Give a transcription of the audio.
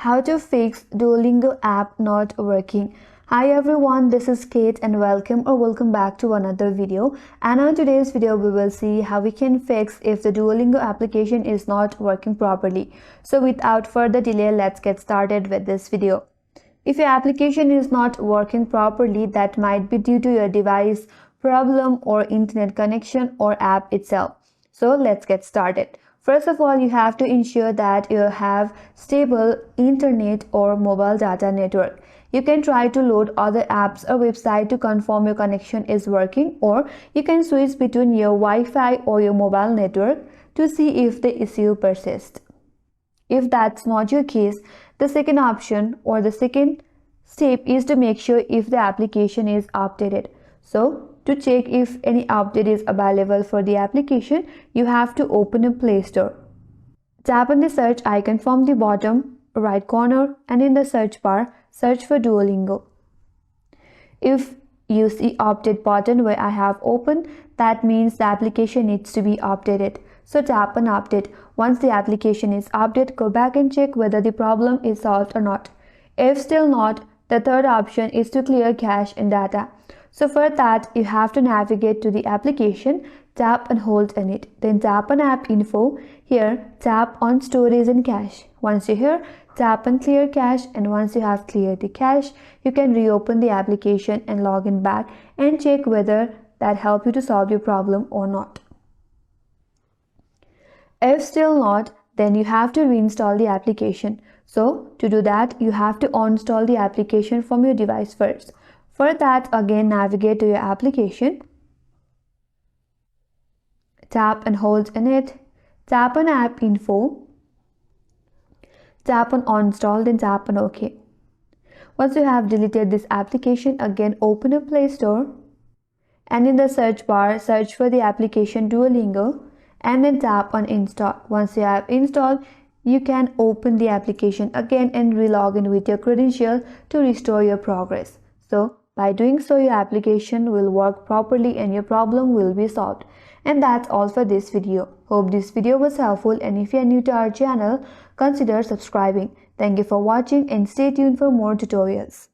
How to fix Duolingo app not working. Hi everyone, this is Kate and welcome back to another video. And on today's video we will see how we can fix if the Duolingo application is not working properly. So without further delay, let's get started with this video. If your application is not working properly, that might be due to your device problem or internet connection or app itself. So let's get started. First of all, you have to ensure that you have stable internet or mobile data network. You can try to load other apps or website to confirm your connection is working, or you can switch between your Wi-Fi or your mobile network to see if the issue persists. If that's not your case, the second option or the second step is to make sure if the application is updated. So to check if any update is available for the application, you have to open a Play Store. Tap on the search icon from the bottom right corner and in the search bar, search for Duolingo. If you see update button where I have opened, that means the application needs to be updated. So tap on update. Once the application is updated, go back and check whether the problem is solved or not. If still not, the third option is to clear cache and data. So for that, you have to navigate to the application, tap and hold on it. Then tap on app info. Here, tap on storage and cache. Once you're here, tap on clear cache, and once you have cleared the cache, you can reopen the application and log in back and check whether that helps you to solve your problem or not. If still not, then you have to reinstall the application. So to do that, you have to uninstall the application from your device first. For that, again navigate to your application, tap and hold on it, tap on app info, tap on uninstall, then tap on OK. Once you have deleted this application, again open a Play Store and in the search bar search for the application Duolingo and then tap on install. Once you have installed, you can open the application again and re-log in with your credentials to restore your progress. So by doing so, your application will work properly and your problem will be solved. And that's all for this video. Hope this video was helpful, and if you are new to our channel, consider subscribing. Thank you for watching and stay tuned for more tutorials.